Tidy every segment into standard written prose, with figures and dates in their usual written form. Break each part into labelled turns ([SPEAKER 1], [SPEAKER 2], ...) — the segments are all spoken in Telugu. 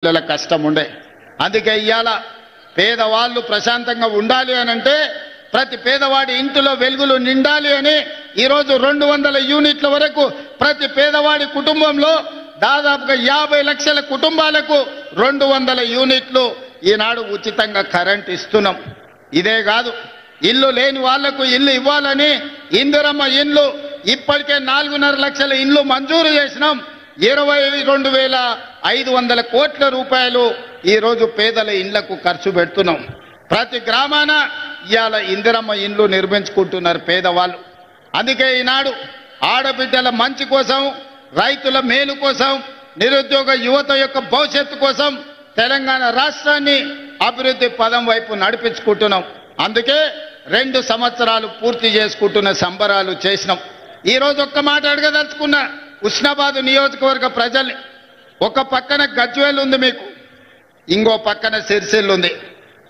[SPEAKER 1] పిల్లల కష్టం ఉండే. అందుకే ఇవాళ పేదవాళ్ళు ప్రశాంతంగా ఉండాలి అనంటే ప్రతి పేదవాడి ఇంటిలో వెలుగులు నిండాలి అని ఈరోజు 200 యూనిట్ల వరకు ప్రతి పేదవాడి కుటుంబంలో దాదాపుగా 50 లక్షల కుటుంబాలకు 200 యూనిట్లు ఈనాడు ఉచితంగా కరెంట్ ఇస్తున్నాం. ఇదే కాదు, ఇల్లు లేని వాళ్లకు ఇల్లు ఇవ్వాలని ఇందిరమ్మ ఇల్లు ఇప్పటికే 4.5 లక్షల ఇల్లు మంజూరు చేసినాం. 22,500 కోట్ల రూపాయలు ఈరోజు పేదల ఇళ్లకు ఖర్చు పెడుతున్నాం. ప్రతి గ్రామాన ఇవాళ ఇందిరమ్మ ఇండ్లు నిర్మించుకుంటున్నారు పేదవాళ్ళు. అందుకే ఈనాడు ఆడబిడ్డల మంచి కోసం, రైతుల మేలు కోసం, నిరుద్యోగ యువత యొక్క భవిష్యత్తు కోసం తెలంగాణ రాష్ట్రాన్ని అభివృద్ధి పదం వైపు నడిపించుకుంటున్నాం. అందుకే 2 సంవత్సరాలు పూర్తి చేసుకుంటున్న సంబరాలు చేసినాం. ఈరోజు ఒక్క మాట అడగదలుచుకున్నా, ఉస్నాబాద్ నియోజకవర్గ ప్రజల్ని. ఒక పక్కన గజ్వేల్ ఉంది మీకు, ఇంకో పక్కన సిరిసిల్ల ఉంది,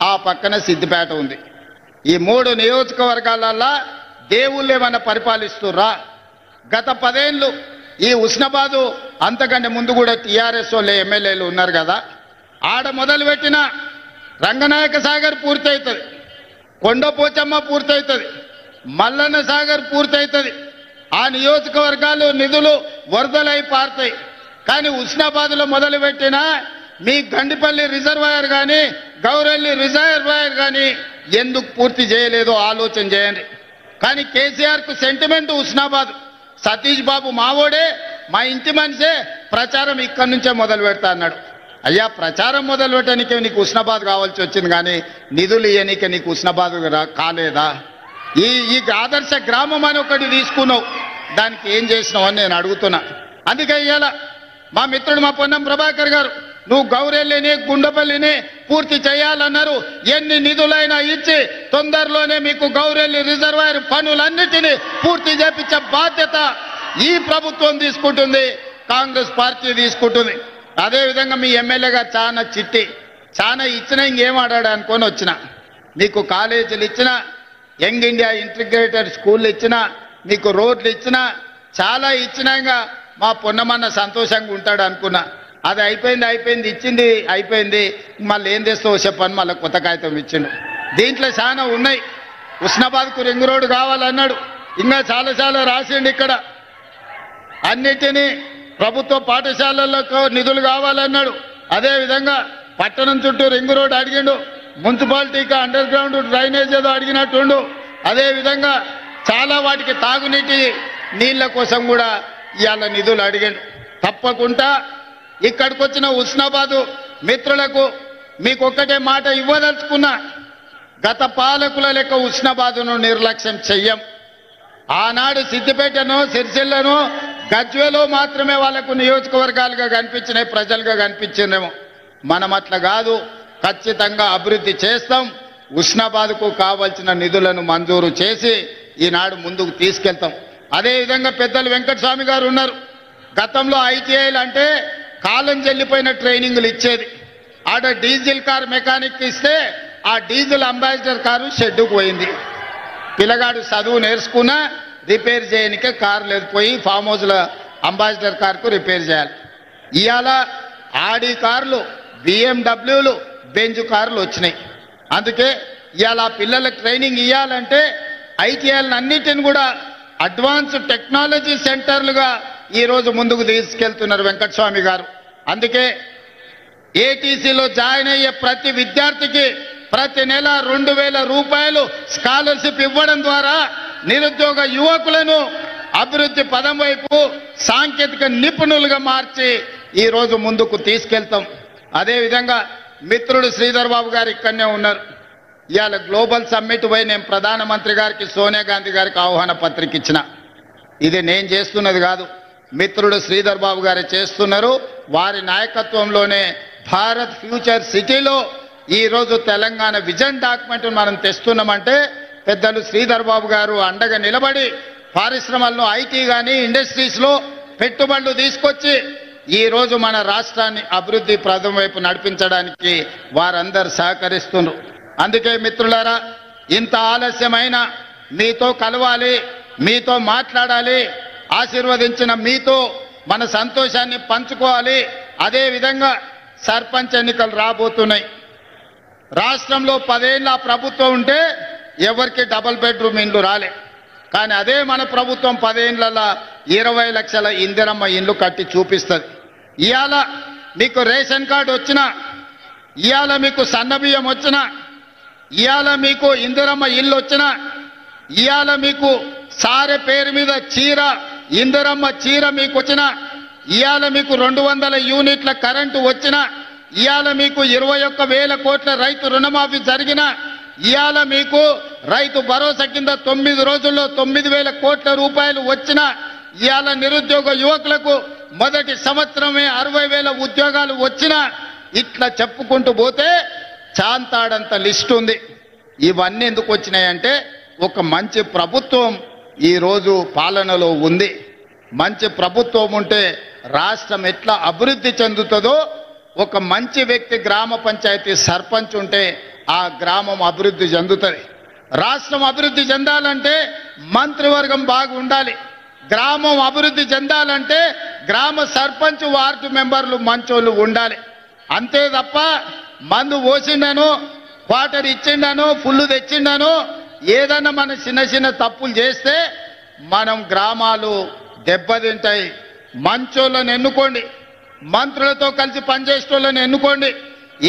[SPEAKER 1] ఆ పక్కన సిద్దిపేట ఉంది. ఈ 3 నియోజకవర్గాలల్లో దేవుళ్ళు ఏమైనా పరిపాలిస్తుర్రా? గత 10 ఏళ్ళు ఈ ఉస్నాబాదు అంతకంటే ముందు కూడా టీఆర్ఎస్ వాళ్ళే ఎమ్మెల్యేలు ఉన్నారు కదా. ఆడ మొదలుపెట్టిన రంగనాయక సాగర్ పూర్తవుతుంది, కొండపోచమ్మ పూర్తవుతుంది, మల్లన్న సాగర్ పూర్తవుతుంది. ఆ నియోజకవర్గాలు నిధులు వరదలై పారుతాయి. కానీ ఉస్నాబాద్లో మొదలుపెట్టిన మీ గండిపల్లి రిజర్వాయర్ కానీ గౌరెల్లి రిజర్వాయర్ కానీ ఎందుకు పూర్తి చేయలేదో ఆలోచన చేయండి. కానీ కేసీఆర్కు సెంటిమెంట్ ఉస్నాబాద్. సతీష్ బాబు మావోడే, మా ఇంటి మనిషే, ప్రచారం ఇక్కడి నుంచే మొదలు పెడతా అన్నాడు. అయ్యా, ప్రచారం మొదలు పెట్టడానికి నీకు ఉస్నాబాద్ కావాల్సి వచ్చింది, కానీ నిధులు ఇవ్వనీకే నీకు ఉస్నాబాద్ కాలేదా? ఈ ఆదర్శ గ్రామం అని ఒకటి తీసుకున్నావు, దానికి ఏం చేసినావు అని నేను అడుగుతున్నా. అందుకే ఇవాళ మా మిత్రుడు మా పొన్నం ప్రభాకర్ గారు, నువ్వు గౌరెల్లిని గుండపల్లిని పూర్తి చేయాలన్నారు. ఎన్ని నిధులైనా ఇచ్చి తొందరలోనే మీకు గౌరెల్లి రిజర్వాయర్ పనులన్నిటినీ పూర్తి చేపించే బాధ్యత ఈ ప్రభుత్వం తీసుకుంటుంది, కాంగ్రెస్ పార్టీ తీసుకుంటుంది. అదేవిధంగా మీ ఎమ్మెల్యేగా చాలా ఇచ్చినా ఇంకేం ఆడాడు అనుకొని వచ్చిన. మీకు కాలేజీలు ఇచ్చినా, యంగ్ ఇండియా ఇంటిగ్రేటెడ్ స్కూళ్ళు ఇచ్చినా, మీకు రోడ్లు ఇచ్చినా, చాలా ఇచ్చినా ఇంకా మా పొన్నమన్న సంతోషంగా ఉంటాడు అనుకున్నా. అది అయిపోయింది, ఇచ్చింది అయిపోయింది, మళ్ళీ ఏం తెస్తావో చెప్పని మళ్ళీ కొత్త కాగితం ఇచ్చిండు. దీంట్లో చాలా ఉన్నాయి. ఉస్నాబాద్కు రింగ్ రోడ్డు కావాలన్నాడు, ఇంకా చాలా రాసిండు. ఇక్కడ అన్నిటినీ ప్రభుత్వ పాఠశాలలకు నిధులు కావాలన్నాడు. అదేవిధంగా పట్టణం చుట్టూ రింగ్ రోడ్డు అడిగిండు, మున్సిపాలిటీకి అండర్ గ్రౌండ్ డ్రైనేజ్ ఏదో అడిగినట్టుండు. అదేవిధంగా చాలా వాటికి తాగునీటి నీళ్ల కోసం కూడా ఇవాళ నిధులు అడిగాడు. తప్పకుండా ఇక్కడికి వచ్చిన ఉస్నాబాదు మిత్రులకు మీకు ఒక్కటే మాట ఇవ్వదలుచుకున్నా, గత పాలకుల లెక్క ఉస్నాబాదును నిర్లక్ష్యం చెయ్యం. ఆనాడు సిద్దిపేటను, సిరిసిల్లను, గజ్వేలో మాత్రమే వాళ్లకు నియోజకవర్గాలుగా కనిపించినాయి, ప్రజలుగా కనిపించినేమో. మనం అట్లా కాదు, ఖచ్చితంగా అభివృద్ధి చేస్తాం. ఉస్నాబాద్కు కావాల్సిన నిధులను మంజూరు చేసి ఈనాడు ముందుకు తీసుకెళ్తాం. అదేవిధంగా పెద్దలు వెంకటస్వామి గారు ఉన్నారు. గతంలో ఐటీఐలు అంటే కాలం చెల్లిపోయిన ట్రైనింగ్లు ఇచ్చేది. ఆడ డీజిల్ కార్ మెకానిక్ ఇస్తే ఆ డీజిల్ అంబాసిడర్ కారు షెడ్డుకు పోయింది. పిల్లగాడు చదువు నేర్చుకున్నా రిపేర్ చేయనికే కారు లేదు, పోయి ఫామ్ హౌస్ల అంబాసిడర్ కార్కు రిపేర్ చేయాలి. ఇవాళ ఆడి కార్లు, బిఎండబ్ల్యూలు, బెంజ్ కార్లు వచ్చినాయి. అందుకే ఇవాళ పిల్లలకు ట్రైనింగ్ ఇవ్వాలంటే ఐటీఐలను అన్నిటిని కూడా అడ్వాన్స్ టెక్నాలజీ సెంటర్లుగా ఈరోజు ముందుకు తీసుకెళ్తున్నారు వెంకటస్వామి గారు. అందుకే ఏటీసీలో జాయిన్ అయ్యే ప్రతి విద్యార్థికి ప్రతి నెల 2,000 రూపాయలు స్కాలర్షిప్ ఇవ్వడం ద్వారా నిరుద్యోగ యువకులను అభివృద్ధి పదం వైపు సాంకేతిక నిపుణులుగా మార్చి ఈరోజు ముందుకు తీసుకెళ్తాం. అదేవిధంగా మిత్రుడు శ్రీధర్ బాబు గారు ఇక్కడనే ఉన్నారు. ఇవాళ గ్లోబల్ సమ్మిట్ పోయి నేను ప్రధానమంత్రి గారికి, సోనియా గాంధీ గారికి ఆహ్వాన పత్రిక ఇచ్చిన. ఇది నేను చేస్తున్నది కాదు, మిత్రుడు శ్రీధర్ బాబు గారు చేస్తున్నారు. వారి నాయకత్వంలోనే భారత్ ఫ్యూచర్ సిటీలో ఈరోజు తెలంగాణ విజన్ డాక్యుమెంట్ మనం తెస్తున్నామంటే పెద్దలు శ్రీధర్ బాబు గారు అండగా నిలబడి పరిశ్రమలను, ఐటీ కానీ ఇండస్ట్రీస్లో పెట్టుబడులు తీసుకొచ్చి ఈరోజు మన రాష్ట్రాన్ని అభివృద్ధి ప్రదం వైపు నడిపించడానికి వారందరూ సహకరిస్తున్నారు. అందుకే మిత్రులారా, ఇంత ఆలస్యమైన మీతో కలవాలి, మీతో మాట్లాడాలి, ఆశీర్వదించిన మీతో మన సంతోషాన్ని పంచుకోవాలి. అదే విధంగా సర్పంచ్ ఎన్నికలు రాబోతున్నాయి. రాష్ట్రంలో 10 ఏళ్ళ ప్రభుత్వం ఉంటే ఎవరికి డబుల్ బెడ్రూమ్ ఇండ్లు రాలే. కానీ అదే మన ప్రభుత్వం 10 ఏళ్ళ 20 లక్షల ఇందిరమ్మ ఇండ్లు కట్టి చూపిస్తుంది. ఇవాళ మీకు రేషన్ కార్డు వచ్చినా, ఇవాళ మీకు సన్నబియ్యం వచ్చినా, ఇవాళ మీకు ఇందిరమ్మ ఇల్లు వచ్చినా, ఇవాళ మీకు సారె పేరు మీద చీర ఇందిరమ్మ చీర మీకు వచ్చినా, ఇవాళ మీకు 200 యూనిట్ల కరెంటు వచ్చినా, ఇవాళ మీకు 21,000 కోట్ల రైతు రుణమాఫీ జరిగినా, ఇవాళ మీకు రైతు భరోసా కింద 9 రోజుల్లో 9,000 కోట్ల రూపాయలు వచ్చినా, ఇవాళ నిరుద్యోగ యువకులకు మొదటి సంవత్సరమే 60,000 ఉద్యోగాలు వచ్చినా, ఇట్లా చెప్పుకుంటూ పోతే చాంతాడంత లిస్ట్ ఉంది. ఇవన్నీ ఎందుకు వచ్చినాయంటే ఒక మంచి ప్రభుత్వం ఈరోజు పాలనలో ఉంది. మంచి ప్రభుత్వం ఉంటే రాష్ట్రం ఎట్లా అభివృద్ధి చెందుతుందో, ఒక మంచి వ్యక్తి గ్రామ పంచాయతీ సర్పంచ్ ఉంటే ఆ గ్రామం అభివృద్ధి చెందుతుంది. రాష్ట్రం అభివృద్ధి చెందాలంటే మంత్రివర్గం బాగుండాలి. గ్రామం అభివృద్ధి చెందాలంటే గ్రామ సర్పంచ్ వార్డు మెంబర్లు మంచోళ్ళు ఉండాలి. అంతే తప్ప మందు పోసిండను, క్వార్టర్ ఇచ్చిండను, ఫుల్లు తెచ్చిండను, ఏదన్నా మన చిన్న చిన్న తప్పులు చేస్తే మనం గ్రామాలు దెబ్బతింటాయి. మంచోళ్ళని ఎన్నుకోండి, మంత్రులతో కలిసి పనిచేసేటోళ్ళని ఎన్నుకోండి,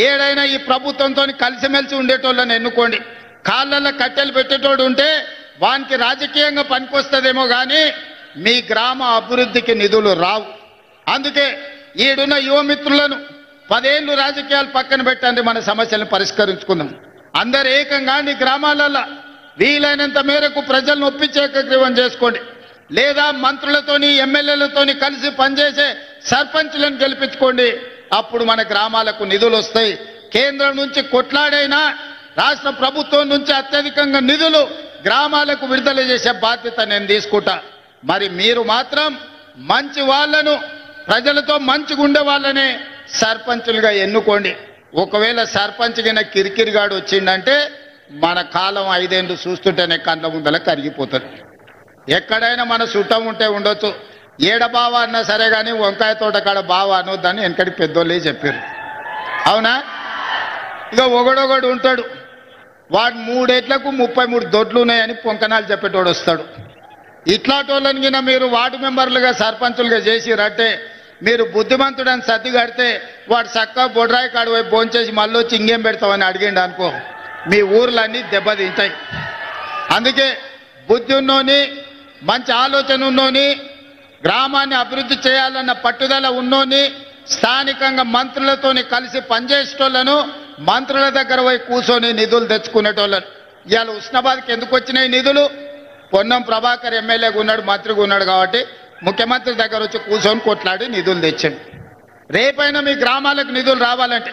[SPEAKER 1] ఏడైనా ఈ ప్రభుత్వంతో కలిసిమెలిసి ఉండేటోళ్ళని ఎన్నుకోండి. కాళ్ళల్లో కట్టెలు పెట్టేటోడు ఉంటే వానికి రాజకీయంగా పనికొస్తుందేమో కానీ మీ గ్రామ అభివృద్ధికి నిధులు రావు. అందుకే ఈడున్న యువమిత్రులను 10 ఏళ్ళు రాజకీయాలు పక్కన పెట్టండి, మన సమస్యలను పరిష్కరించుకుందాం. అందరు ఏకంగా నీ గ్రామాలలో వీలైనంత మేరకు ప్రజలను ఒప్పించే ఏకగ్రీవం చేసుకోండి. లేదా మంత్రులతోని ఎమ్మెల్యేలతోని కలిసి పనిచేసే సర్పంచులను గెలిపించుకోండి. అప్పుడు మన గ్రామాలకు నిధులు వస్తాయి. కేంద్రం నుంచి కొట్లాడైనా రాష్ట్ర ప్రభుత్వం నుంచి అత్యధికంగా నిధులు గ్రామాలకు విడుదల చేసే బాధ్యత నేను తీసుకుంటా. మరి మీరు మాత్రం మంచి వాళ్ళను, ప్రజలతో మంచిగా ఉండే వాళ్ళనే సర్పంచులుగా ఎన్నుకోండి. ఒకవేళ సర్పంచ్ కింద కిరికిరిగాడు వచ్చిందంటే మన కాలం 5 ఏళ్ళు చూస్తుంటేనే కళ్ళ ముందల కరిగిపోతుంది. ఎక్కడైనా మన చుట్టం ఉంటే ఉండొచ్చు, ఏడ బావ అన్నా సరే కానీ వంకాయ తోట కాడ బావ అనొద్దని వెనకటి పెద్దోళ్ళే చెప్పారు. అవునా? ఇక ఒకడొకడు ఉంటాడు, వాడు 3 ఏట్లకు 33 దొడ్లు ఉన్నాయని పొంకనాలు చెప్పేటోడు వస్తాడు. ఇట్లాంటోళ్ళని కింద మీరు వార్డు మెంబర్లుగా సర్పంచులుగా చేసిరంటే, మీరు బుద్ధిమంతుడని సర్ది కడితే వాడు చక్కగా బొడ్రాయి కాడు వైపు భోంచేసి మళ్ళీ వచ్చి ఇంకేం పెడతామని అడిగిండు అనుకో, మీ ఊర్లన్నీ దెబ్బతింటాయి. అందుకే బుద్ధి ఉన్నోని, మంచి ఆలోచన ఉన్నోని, గ్రామాన్ని అభివృద్ధి చేయాలన్న పట్టుదల ఉన్నోని, స్థానికంగా మంత్రులతోని కలిసి పనిచేసేటోళ్లను, మంత్రుల దగ్గర పోయి కూర్చొని నిధులు తెచ్చుకునేటోళ్ళను. ఇవాళ హుస్నాబాద్కి ఎందుకు వచ్చినాయి నిధులు? పొన్నం ప్రభాకర్ ఎమ్మెల్యేగా ఉన్నాడు, మంత్రిగా ఉన్నాడు కాబట్టి ముఖ్యమంత్రి దగ్గర వచ్చి కూర్చొని కొట్లాడి నిధులు తెచ్చాడు. రేపైనా మీ గ్రామాలకు నిధులు రావాలంటే